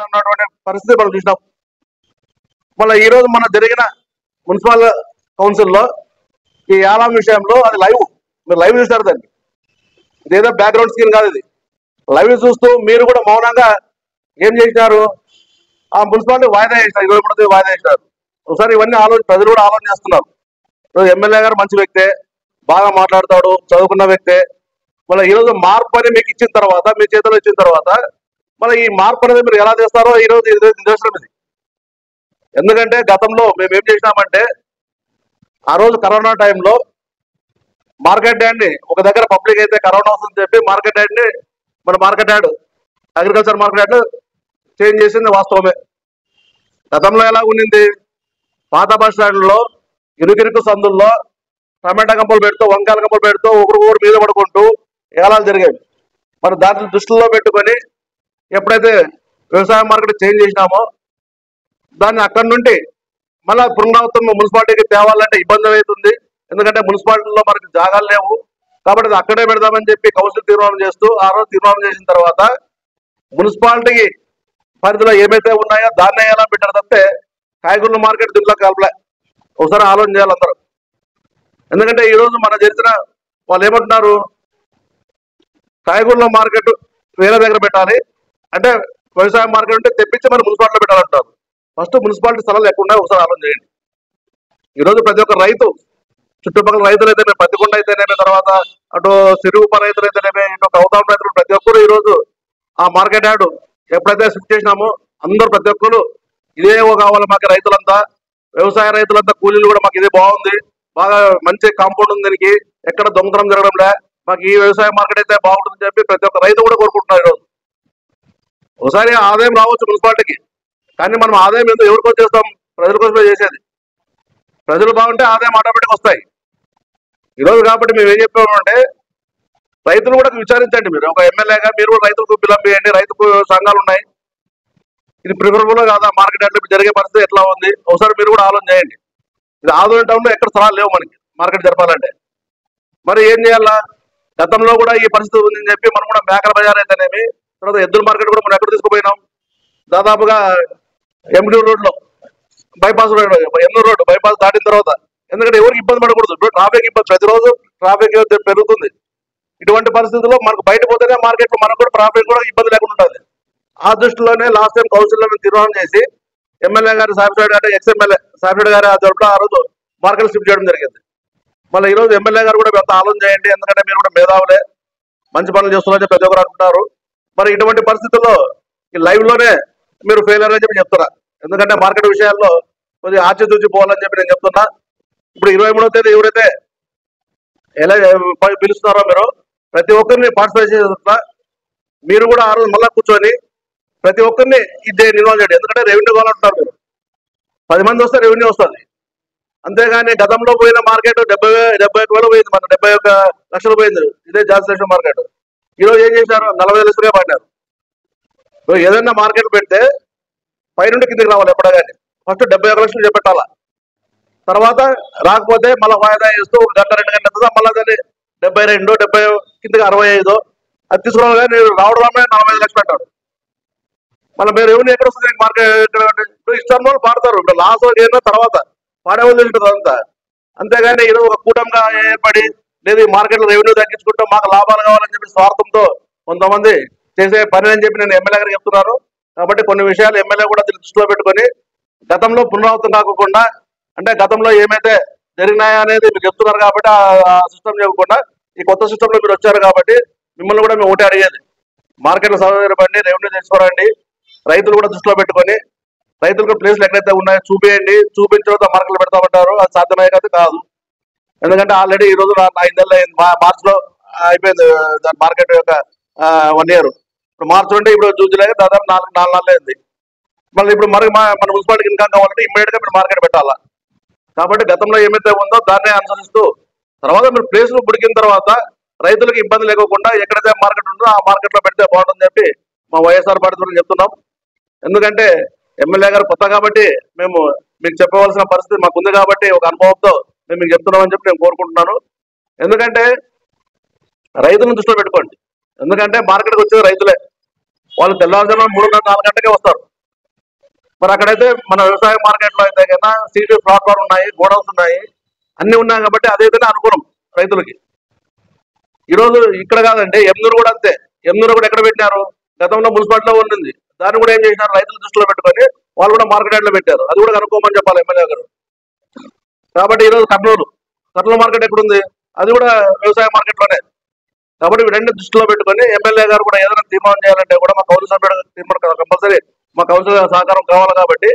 ఉన్నటువంటి పరిస్థితి మనం చూసినాం. మళ్ళీ ఈ రోజు మన జరిగిన మున్సిపల్ కౌన్సిల్లో ఈ యాలాం విషయంలో అది లైవ్, మీరు లైవ్ చూసారు దాన్ని, ఇదేదో బ్యాక్గ్రౌండ్ స్క్రీన్ కాదు, ఇది లైవ్ చూస్తూ మీరు కూడా మౌనంగా ఏం చేసినారు, ఆ మున్సిపాలిటీ వాయిదా చేసినారు, 23 వాయిదా చేసినారు. ఒకసారి ఇవన్నీ ప్రజలు కూడా ఆలోచన చేస్తున్నారు. ఎమ్మెల్యే గారు మంచి వ్యక్తే, బాగా మాట్లాడతాడు, చదువుకున్న వ్యక్తే. మళ్ళీ ఈరోజు మార్పు అని మీకు ఇచ్చిన తర్వాత, మీ చేతిలో ఇచ్చిన తర్వాత మళ్ళీ ఈ మార్పు అనేది మీరు ఎలా చేస్తారో ఈరోజు నిదర్శనం ఇది. ఎందుకంటే గతంలో మేము ఏం చేసినామంటే, ఆ రోజు కరోనా టైంలో మార్కెట్ యార్డ్ని ఒక దగ్గర పబ్లిక్ అయితే కరోనా వస్తుందని చెప్పి మార్కెట్ యార్డ్ని మన market yard agriculture market yard change చేసింది వాస్తవమే. గతంలో ఎలా ఉండింది, పాత బస్ స్టాండ్లో ఇరుకిరుకు సందుల్లో టమాటా కంపలు పెడుతూ, వంకాయల కంపలు పెడుతూ ఒకరు మీద పడుకుంటూ ఏలాలు జరిగేవి. మరి దాంట్లో దృష్టిలో పెట్టుకొని ఎప్పుడైతే వ్యవసాయ మార్కెట్ చేంజ్ చేసినామో దాన్ని అక్కడి నుండి మళ్ళీ పునరావృతం మున్సిపాలిటీకి తేవాలంటే ఇబ్బంది అవుతుంది. ఎందుకంటే మున్సిపాలిటీలో మనకి జాగాలు లేవు, కాబట్టి అక్కడే పెడదామని చెప్పి కౌన్సిల్ తీర్మానం చేస్తూ ఆ రోజు తీర్మానం చేసిన తర్వాత మున్సిపాలిటీకి పరిధిలో ఏమైతే ఉన్నాయో దాన్నే ఎలా పెట్టారు తప్పితే కాయగూరల మార్కెట్ దీంట్లో కలపలే. ఒకసారి ఆలోచన చేయాలి అందరూ. ఎందుకంటే ఈరోజు మన జరిగిన వాళ్ళు ఏమంటున్నారు, కాయగూరల మార్కెట్ వేరే దగ్గర పెట్టాలి అంటే వ్యవసాయ మార్కెట్ ఉంటే తెప్పించి మన మున్సిపాలిటీలో పెట్టాలంటారు. ఫస్ట్ మున్సిపాలిటీ స్థలాలు లేకుండా ఒకసారి ఆలోచన చేయండి. ఈరోజు ప్రతి ఒక్క రైతు, చుట్టుపక్కల రైతులు అయితేనే, పత్తికొండ అయితేనేమే, తర్వాత అటు సిరుగుప రైతులు అయితేనేమే, ఇటు కౌతాం రైతులు, ప్రతి ఒక్కరు ఈరోజు ఆ మార్కెట్ యార్డ్ ఎప్పుడైతే షిఫ్ట్ చేసినామో అందరూ ప్రతి ఒక్కరు ఇదే కావాలి మాకు, రైతులంతా వ్యవసాయ రైతులంతా కూలీలు కూడా మాకు ఇదే బాగుంది, బాగా మంచి కాంపౌండ్ ఉంది, దీనికి ఎక్కడ దొంగతనం జరగడంలే, మాకు ఈ వ్యవసాయ మార్కెట్ అయితే బాగుంటుందని చెప్పి ప్రతి ఒక్క రైతు కూడా కోరుకుంటున్నారు. ఈరోజు ఒకసారి ఆదాయం రావచ్చు మున్సిపాలిటీకి, కానీ మనం ఆదాయం ఎందుకు ఎవరి కోసం చేస్తాం, ప్రజల కోసమే చేసేది. ప్రజలు బాగుంటే ఆదాయం ఆటోమేటిక్ వస్తాయి ఈరోజు. కాబట్టి మేము ఏం చెప్పామంటే రైతులు కూడా విచారించండి. మీరు ఒక ఎమ్మెల్యేగా మీరు కూడా రైతులకు పిలంపేయండి. రైతు సంఘాలు ఉన్నాయి, ఇది ప్రిఫరబుల్ కాదా, మార్కెట్ యార్డ్లో జరిగే పరిస్థితి ఎట్లా ఉంది, ఒకసారి మీరు కూడా ఆలోచన చేయండి. ఇది ఆదోని టౌన్లో ఎక్కడ స్థలాలు లేవు మనకి మార్కెట్ జరపాలంటే. మరి ఏం చేయాలా, గతంలో కూడా ఈ పరిస్థితి ఉందని చెప్పి మనం కూడా మేకల బజార్ అయితేనేమి, తర్వాత ఎద్దుల మార్కెట్ కూడా మనం ఎక్కడ తీసుకుపోయినాం, దాదాపుగా ఎండి రోడ్లో bypass road, Ennore road bypass దాటిన తర్వాత, ఎందుకంటే ఎవరికి ఇబ్బంది పడకూడదు. ఇప్పుడు ట్రాఫిక్ ఇబ్బంది, ప్రతిరోజు ట్రాఫిక్ పెరుగుతుంది. ఇటువంటి పరిస్థితుల్లో మనకు బయట పోతేనే మార్కెట్లో మనకు కూడా ట్రాఫిక్ కూడా ఇబ్బంది లేకుండా ఉంటుంది. ఆ దృష్టిలోనే లాస్ట్ టైం కౌన్సిల్లో మేము తీర్మానం చేసి ఎమ్మెల్యే గారు సాఫ్ట్వేర్ గారు, ఎక్స్ఎమ్మెల్యే సాఫ్ట్వేర్ గారు ఆ రోజు మార్కెట్ షిఫ్ట్ చేయడం జరిగింది. మళ్ళీ ఈరోజు ఎమ్మెల్యే గారు కూడా ఎంత ఆలోచన చేయండి, ఎందుకంటే మీరు కూడా మేధావులే, మంచి పనులు చేస్తున్నారని ప్రతి ఒక్కరు అంటున్నారు. మరి ఇటువంటి పరిస్థితుల్లో ఈ లైవ్ లోనే మీరు ఫెయిల్ అని చెప్పి చెప్తున్నా. ఎందుకంటే మార్కెట్ విషయాల్లో కొద్దిగా ఆచితూచి పోవాలని చెప్పి నేను చెప్తున్నా. ఇప్పుడు 23వ తేదీ ఎవరైతే ఎలా పిలుస్తున్నారో మీరు ప్రతి ఒక్కరిని పార్టిసిపేట్ చేస్తున్నా, మీరు కూడా ఆ రోజు మళ్ళా కూర్చొని ప్రతి ఒక్కరిని ఇది ఇన్వాల్వ్ చేయండి. ఎందుకంటే రెవెన్యూ కావాలంటున్నారు మీరు, 10 మంది వస్తే రెవెన్యూ వస్తుంది. అంతేగాని గతంలో పోయిన మార్కెట్ 71,000 పోయింది, మన 71 లక్షలు పోయింది ఇదే జాన్సన్ మార్కెట్. ఈరోజు ఏం చేశారు, 40 లక్షలుగా పడినారు. ఏదైనా మార్కెట్ పెడితే పైనుండి కిందికి రావాలి ఎప్పుడా కానీ. ఫస్ట్ 71 లక్షలు చెప్పెట్టాలా, తర్వాత రాకపోతే మళ్ళీ వాయిదా వేస్తూ 1 గంట 2 గంటల మళ్ళీ దాన్ని 72, 70 కిందకి 65 అది తీసుకోవాలి. కానీ రావడమే 45 లక్షలు అంటాడు. మళ్ళీ మీరు ఎవరిని ఎక్కడ వస్తుంది మార్కెట్, ఇష్టంలో పాడతారు. ఇప్పుడు లాస్ అయిన తర్వాత పాడే వాళ్ళు ఉంటుంది అంతా. అంతేగాని ఈరోజు ఒక కూటమిగా ఏర్పడి లేదు ఈ మార్కెట్లో రెవెన్యూ తగ్గించుకుంటాం మాకు లాభాలు కావాలని చెప్పి స్వార్థంతో కొంతమంది చేసే పని అని చెప్పి నేను ఎమ్మెల్యే గారికి చెప్తున్నాను. కాబట్టి కొన్ని విషయాలు ఎమ్మెల్యే కూడా దృష్టిలో పెట్టుకొని గతంలో పునరావృతం కాకుండా, అంటే గతంలో ఏమైతే జరిగినాయా అనేది మీరు చెప్తున్నారు కాబట్టి ఆ సిస్టమ్ చెప్పకుండా ఈ కొత్త సిస్టంలో మీరు వచ్చారు కాబట్టి మిమ్మల్ని కూడా మేము ఒకటి అడిగేది, మార్కెట్లో సౌకర్యపడి రెవెన్యూ తెచ్చుకోరండి. రైతులు కూడా దృష్టిలో పెట్టుకొని రైతులకు ప్లేస్లు ఎక్కడైతే ఉన్నాయో చూపించండి, చూపించిన తర్వాత మార్కెట్లో పెడతామంటారు. అది సాధ్యమయ్యే కాదు. ఎందుకంటే ఆల్రెడీ ఈ రోజు 5 నెలలు అయింది, మార్చిలో అయిపోయింది దాని మార్కెట్ యొక్క 1 ఇయర్. ఇప్పుడు మార్చి నుండి ఇప్పుడు జూన్ జూలై దాదాపు 4 నెలలు అయింది. మళ్ళీ ఇప్పుడు మన మున్సిపాలిటీకి ఇన్కమ్ కావాలంటే ఇమ్మీడియట్ గా మీరు మార్కెట్ పెట్టాలా. కాబట్టి గతంలో ఏమైతే ఉందో దాన్నే అనుసరిస్తూ తర్వాత మీరు ప్లేస్లు పుడికిన తర్వాత రైతులకు ఇబ్బంది లేకుండా ఎక్కడైతే మార్కెట్ ఉందో ఆ మార్కెట్ లో పెడితే బాగుంటుందని చెప్పి మా వైఎస్ఆర్ పార్టీ ద్వారా చెప్తున్నాం. ఎందుకంటే ఎమ్మెల్యే గారు కొత్త కాబట్టి మేము మీకు చెప్పవలసిన పరిస్థితి మాకు ఉంది కాబట్టి ఒక అనుభవంతో మేము మీకు చెప్తున్నామని చెప్పి నేను కోరుకుంటున్నాను. ఎందుకంటే రైతులను దృష్టిలో పెట్టుకోండి. ఎందుకంటే మార్కెట్కి వచ్చేది రైతులే, వాళ్ళు తెల్లవారుజామున 3 గంటల 4 గంటలకే వస్తారు. మరి అక్కడైతే మన వ్యవసాయ మార్కెట్ లో అయితే కన్నా సీడ్ ప్లాట్ఫామ్ ఉన్నాయి, గోడౌన్స్ ఉన్నాయి, అన్ని ఉన్నాయి కాబట్టి అదైతేనే అనుకూలం రైతులకి. ఈ రోజు ఇక్కడ కాదండి, ఎమ్నూరు కూడా అంతే. ఎమ్నూరు కూడా ఎక్కడ పెట్టినారు, గతంలో మున్సిపాలిటీలో ఉంటుంది, దాన్ని కూడా ఏం చేసినారు, రైతులు దృష్టిలో పెట్టుకొని వాళ్ళు కూడా మార్కెట్ యార్డ్ లో పెట్టారు. అది కూడా కనుక్కోమని చెప్పాలి ఎమ్మెల్యే గారు. కాబట్టి ఈ రోజు కర్నూలు మార్కెట్ ఎక్కడుంది, అది కూడా వ్యవసాయ మార్కెట్ లోనే. కాబట్టి రెండు దృష్టిలో పెట్టుకొని ఎమ్మెల్యే గారు కూడా ఏదైనా తీర్మానం చేయాలంటే కూడా మా కౌన్సిల్ సభ్యుడు తీర్మానం కంపల్సరీ మా కౌన్సిల్ సహకారం కావాలి. కాబట్టి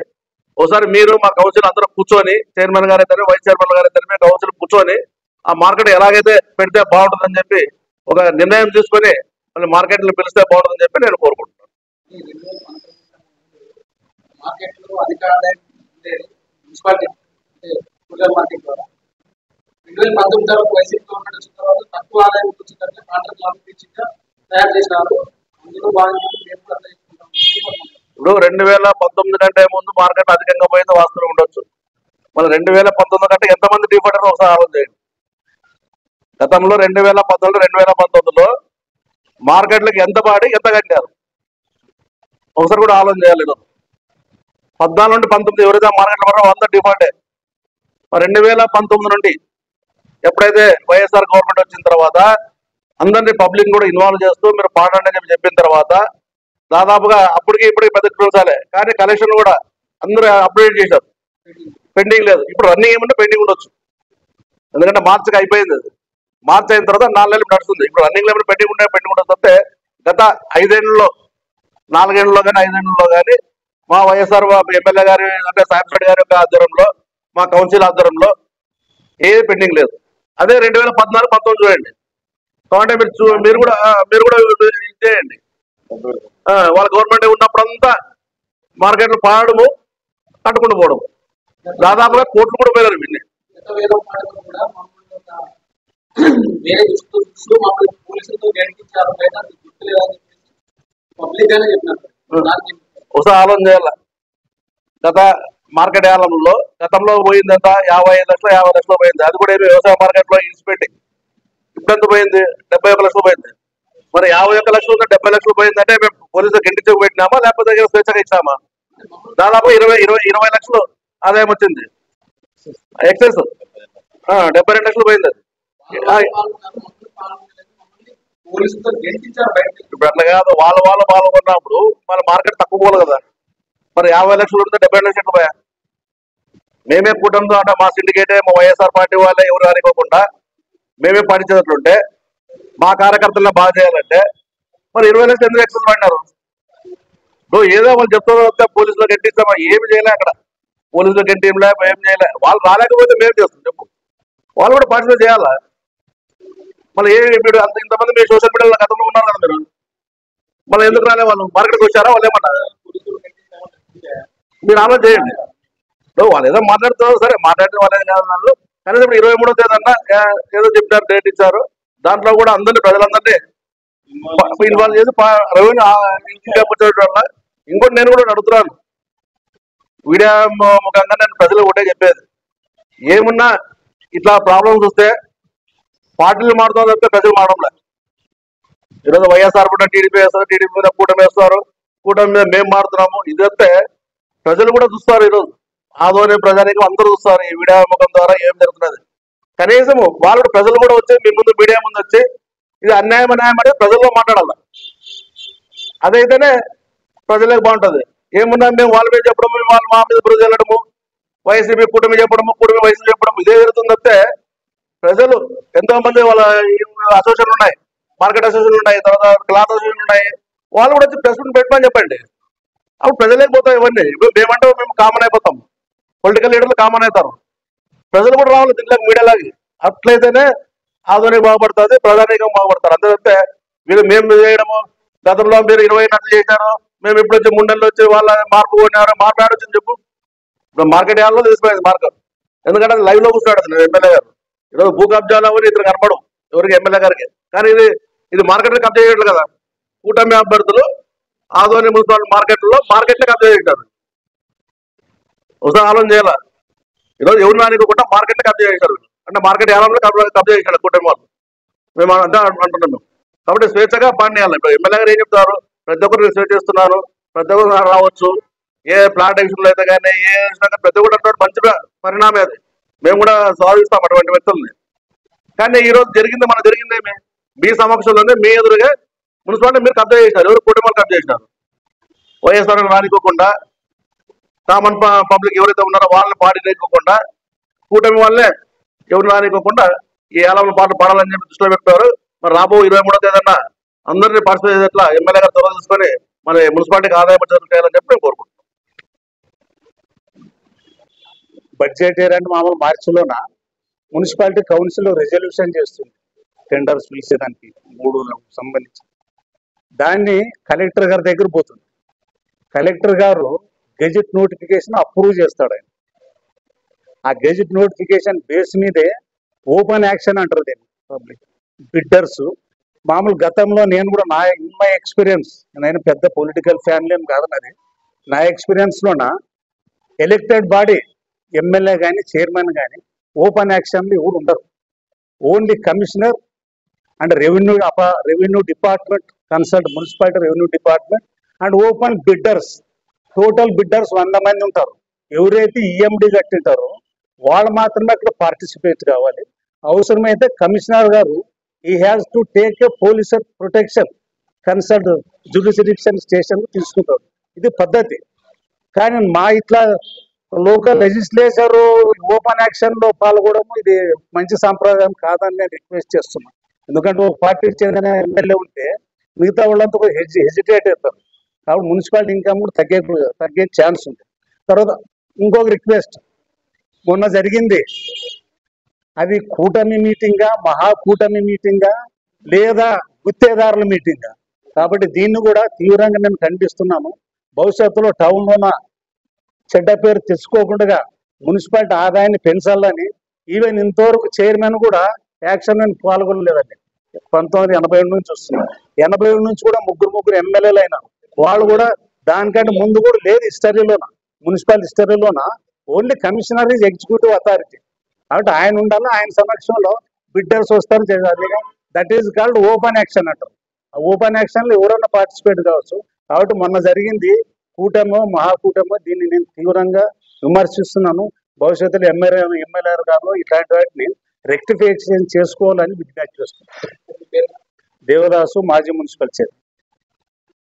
ఒకసారి మీరు మా కౌన్సిల్ అందరూ కూర్చొని, చైర్మన్ గారు అయితే వైస్ చైర్మన్ గారు అయితే కౌన్సిల్ కూర్చొని ఆ మార్కెట్ ఎలాగైతే పెడితే బాగుంటుందని చెప్పి ఒక నిర్ణయం తీసుకొని మళ్ళీ మార్కెట్లు పిలిస్తే బాగుంటుందని చెప్పి నేను కోరుకుంటున్నాను. ఇప్పుడు 2019 కంటే ముందు మార్కెట్ అధికంగా పోయింది వాస్తవం ఉండొచ్చు. మళ్ళీ 2019 కంటే ఎంతమంది డిఫాల్టర్ ఒకసారి ఆలోచన చేయండి. గతంలో 2014, 2019లో మార్కెట్లకు ఎంత పాడి ఎంత కట్టారు ఒకసారి కూడా ఆలోచన చేయాలి. 14 నుండి 19 ఎవరైతే మార్కెట్లో పడారో 100 డిఫాల్టే. 2019 నుండి ఎప్పుడైతే వైఎస్ఆర్ గవర్నమెంట్ వచ్చిన తర్వాత అందరినీ పబ్లిక్ కూడా ఇన్వాల్వ్ చేస్తూ మీరు పాడండి అని చెప్పిన తర్వాత దాదాపుగా అప్పటికి ఇప్పటికి పెద్ద చూసాలే, కానీ కలెక్షన్ కూడా అందరూ అప్డేట్ చేశారు. పెండింగ్ లేదు. ఇప్పుడు రన్నింగ్ ఏమంటే పెండింగ్ ఉండొచ్చు, ఎందుకంటే మార్చికి అయిపోయింది. అది మార్చి అయిన తర్వాత 4 నెలలు నడుస్తుంది. ఇప్పుడు రన్నింగ్ ఏమైనా పెండింగ్ ఉండదు తప్పితే గత 5 ఏళ్లలో 4 ఏళ్లలో కానీ 5 ఏళ్లలో కానీ మా వైఎస్ఆర్ ఎమ్మెల్యే గారి అంటే సాయంశెట్టి గారి యొక్క ఆధ్వర్యంలో, మా కౌన్సిల్ ఆధ్వర్యంలో ఏ పెండింగ్ లేదు. అదే 2014, 19 చూడండి. కాబట్టి మీరు కూడా చేయండి. వాళ్ళ గవర్నమెంట్ ఉన్నప్పుడంతా మార్కెట్లు పాడము, కట్టుకుంటూ పోవడం, దాదాపుగా కోట్లు కూడా పోయారు. వీళ్ళని ఒకసారి ఆలోచన చేయాల. గత మార్కెట్ యాలంలో గతంలో పోయిందంత 55 లక్షలు 50 లక్షలు పోయింది. అది కూడా ఏమి వ్యవసాయ మార్కెట్ లో ఇన్స్పెక్ట్ ఇప్పుడు ఎంత పోయింది, 71 లక్షలు పోయింది. మరి 51 లక్షలు 70 లక్షలు పోయిందంటే మేము పోలీసులకు ఇంటికి పెట్టినామా లేకపోతే స్వేచ్ఛగా ఇచ్చామా? దాదాపు 20 లక్షలు ఆదాయం వచ్చింది. ఎక్సెస్ 72 లక్షలు పోయింది. ఇప్పుడు అట్లా కాదు, వాళ్ళు పాల్గొన్నప్పుడు మన మార్కెట్ తక్కువ పోవాలి కదా. మరి 50 లక్షలు ఉంటే 72 లక్షలు పోయా. మేమే కూటమితో అంటే మా సిండికేటే మా వైఎస్ఆర్ పార్టీ వాళ్ళే ఎవరు అనుకోకుండా మేమే పాటించేటట్లుంటే మా కార్యకర్తలను బాగా చేయాలంటే మరి 20 లక్షలు ఎందుకు ఎక్సెస్ పడినారు? ఏదో వాళ్ళు చెప్తా పోలీసులు గెంటిస్తామా, ఏమి చేయలే. అక్కడ పోలీసులు గెంటింలే, ఏం చేయలే. వాళ్ళు రాలేకపోతే మేము చేస్తాం చెప్పు. వాళ్ళు కూడా పార్టిసిపేట్ చేయాలా? మళ్ళీ ఇప్పుడు ఇంతమంది మీరు సోషల్ మీడియాలో గతంలో ఉన్నారు కదా మీరు, మళ్ళీ ఎందుకు రాలే? వాళ్ళు మార్కెట్కి వచ్చారా? వాళ్ళు ఏమన్నా మీరు ఆలోచన చేయండి. వాళ్ళు ఏదో మాట్లాడుతున్నారు, సరే మాట్లాడిన వాళ్ళే కాదు వాళ్ళు. కానీ ఇప్పుడు 23వ తేదీ అన్నా ఏదో చెప్పారు, డేట్ ఇచ్చారు. దాంట్లో కూడా అందరినీ ప్రజలందరినీ ఇన్వాల్వ్ చేసి రెవెన్యూ వల్ల. ఇంకోటి నేను కూడా అడుగుతున్నాను, మీడియా ముఖంగా నేను ప్రజలు ఒకటే చెప్పేది, ఏమున్నా ఇట్లా ప్రాబ్లమ్స్ వస్తే పార్టీలు మారుతాం తప్పితే ప్రజలు మారడంలే. ఈరోజు వైఎస్ఆర్ కూడా టీడీపీ వేస్తారు, టీడీపీ మీద కూటమి వేస్తారు, కూటమి మీద మేము మారుతున్నాము. ఇది వస్తే ప్రజలు కూడా చూస్తారు. ఈరోజు ఆదోని ప్రజానికి అందరూ చూస్తారు ఈ మీడియా ముఖం ద్వారా ఏం జరుగుతున్నది. కనీసం వాళ్ళు ప్రజలు కూడా వచ్చి మీ ముందు మీడియా ముందు వచ్చి ఇది అన్యాయం అనేది ప్రజల్లో మాట్లాడాలి. అదైతేనే ప్రజలకు బాగుంటుంది. ఏమున్నా మేము వాళ్ళ మీద చెప్పడము, వాళ్ళు మా మీద బురద వెళ్ళడము, వైసీపీ కూటమి చెప్పడము, కూటమి వైసీపీ చెప్పడం, ఇదే జరుగుతుంది తప్పితే ప్రజలు ఎంతో మంది వాళ్ళ అసోసియేషన్లు ఉన్నాయి, మార్కెట్ అసోసియేషన్లు ఉన్నాయి, తర్వాత క్లాత్ అసోసియేషన్లు ఉన్నాయి, వాళ్ళు కూడా వచ్చి ప్రెస్ మీట్ పెట్టమని చెప్పండి. అప్పుడు ప్రజలకు పోతాయి ఇవన్నీ. మేమంటే మేము కామన్ అయిపోతాం, పొలిటికల్ లీడర్లు కామన్ అవుతారు. ప్రజలు కూడా రావాలి దీంట్లోకి మీడియాలాగి. అట్లయితేనే ఆధునిక బాగుపడుతుంది, ప్రజానీకం బాగుపడతారు. అంతే తప్పితే మీరు మేము చేయడము, గతంలో మీరు 20 నట్లు చేశారు, మేము ఇప్పుడు వచ్చి 3 నెలలు వచ్చి వాళ్ళ మార్పు కొన్నారు, మాట్లాడొచ్చని చెప్పు. ఇప్పుడు మార్కెట్ యార్డ్లో తెలిసిపోయింది మార్కెట్, ఎందుకంటే అది లైవ్ లో కూర్చున్నాడు ఎమ్మెల్యే గారు. ఈరోజు భూ కబ్జాలు అవన్నీ ఇతను కనపడం ఎవరికి, ఎమ్మెల్యే గారికి. కానీ ఇది మార్కెట్ కబ్జా చేయట్లేదు కదా. కూటమి అభ్యర్థులు ఆదోని మున్సిపల్ మార్కెట్లో కబ్జా చేశారు. ఒకసారి ఆలోచన చేయాల. ఈరోజు ఎవరు నానికోకుండా మార్కెట్ కబ్జా చేశారు. అంటే మార్కెట్ యార్డ్లో కబ్జా చేశారు కూటమి వాళ్ళు. మేము అంతా అంటున్నాము. కాబట్టి స్వేచ్ఛగా పనిచేయాలి. ఇప్పుడు ఎమ్మెల్యే గారు ఏం చెప్తారు, ప్రతి ఒక్కరు స్వేచ్ఛ చేస్తున్నారు, ప్రతి ఒక్కరు రావచ్చు, ఏ ప్లాట్ విషయంలో అయితే కానీ ఏ విషయంలో ప్రతి ఒక్కటి అటువంటి మంచి పరిణామే అది. మేము కూడా స్వాగతిస్తాం అటువంటి వ్యక్తుల్ని. కానీ ఈ రోజు జరిగిందేమి మీ సమక్షంలోనే మీ ఎదురుగా మున్సిపాలిటీ మీరు కబ్జా చేసినారు. ఎవరు కుటుంబాలు కబ్జా చేసినారు. వైఎస్ఆర్ రానికోకుండా కామన్ పబ్లిక్ ఎవరైతే ఉన్నారో వాళ్ళని పాడినీకోకుండా కూటమి వాళ్ళే ఎవరు రానికోకుండా ఈ ఏలవల పాటలు పాడాలని చెప్పి దృష్టిలో పెట్టారు. మరి రాబో 23వ తేదీన అందరినీ పార్టిసిపేట్ చేసేట్లా ఎమ్మెల్యే గారు చొరవ తీసుకొని మరి మున్సిపాలిటీకి ఆదాయం చేయాలని చెప్పి మేము కోరుకుంటున్నాం. బడ్జెట్ ఇయర్ అంటే మామూలు మార్చిలోన మున్సిపాలిటీ కౌన్సిల్ రెజల్యూషన్ చేస్తుంది టెండర్స్ పిలిచేదానికి 3 సంబంధించి. దాన్ని కలెక్టర్ గారి దగ్గర పోతుంది. కలెక్టర్ గారు గెజెట్ నోటిఫికేషన్ అప్రూవ్ చేస్తాడు. ఆయన ఆ గెజెట్ నోటిఫికేషన్ బేస్ మీదే ఓపెన్ యాక్షన్ అంటారు దీన్ని. పబ్లిక్ బిడ్డర్స్ మామూలు గతంలో నేను కూడా ఇన్ మై ఎక్స్పీరియన్స్, నేను పెద్ద పొలిటికల్ ఫ్యామిలీ అని కాదు నాది, నా ఎక్స్పీరియన్స్లోన ఎలక్టెడ్ బాడీ ఎమ్మెల్యే కానీ చైర్మన్ కానీ ఓపెన్ యాక్షన్లు ఎవరు ఉండరు. Only commissioner and revenue department consult municipality revenue department and open bidders. Total bidders 100 మంది ఉంటారు. ఎవరైతే ఈఎండి కట్టింటారో వాళ్ళు మాత్రమే అక్కడ పార్టిసిపేట్ కావాలి. అవసరమైతే కమిషనర్ గారు ఈ has to take a police protection consult judicial station తీసుకుంటారు. ఇది పద్ధతి. కానీ మా ఇట్లా లోకల్ లెజిస్లేచర్ ఓపెన్ యాక్షన్ లో పాల్గొనడం ఇది మంచి సాంప్రదాయం కాదని నేను రిక్వెస్ట్ చేస్తున్నాను. ఎందుకంటే ఒక పార్టీకి చెందిన ఎమ్మెల్యే ఉంటే మిగతా వాళ్ళంతా హెజిటేట్ అవుతారు. కాబట్టి మున్సిపాలిటీ ఇన్కమ్ కూడా తగ్గే ఛాన్స్ ఉంది. తర్వాత ఇంకొక రిక్వెస్ట్, మొన్న జరిగింది అది కూటమి మీటింగా, మహాకూటమి మీటింగా లేదా గుత్తేదారుల మీటింగా. కాబట్టి దీన్ని కూడా తీవ్రంగా మేము ఖండిస్తున్నాము. భవిష్యత్తులో టౌన్లోన చెడ్డ పేరు తెచ్చుకోకుండా మున్సిపాలిటీ ఆదాయాన్ని పెంచాలని ఈవెన్ ఇంతవరకు చైర్మన్ కూడా యాక్షన్ పాల్గొనలేదండి. 1987 నుంచి వస్తున్నాం. 87 నుంచి కూడా ముగ్గురు ఎమ్మెల్యేలు అయినారు. వాళ్ళు కూడా దానికంటే ముందు కూడా లేదు హిస్టరీలోన, మున్సిపల్ హిస్టరీలోన only commissioner is executive authority. కాబట్టి ఆయన ఉండాలి. ఆయన సమక్షంలో బిడ్డర్స్ వస్తారు చేయాలి. That is called open action అంటారు. ఆ ఓపెన్ యాక్షన్లో ఎవరైనా పార్టిసిపేట్ కావచ్చు. కాబట్టి మొన్న జరిగింది కూటమో మహాకూటమో దీన్ని నేను తీవ్రంగా విమర్శిస్తున్నాను. భవిష్యత్తులో ఎమ్మెల్యే గారు ఇట్లాంటి వాటిని రెక్టిఫికేషన్ చేసుకోవాలని విజ్ఞప్తి చేస్తున్నాను. దేవదాసు, మాజీ మున్సిపల్ చైర్మన్.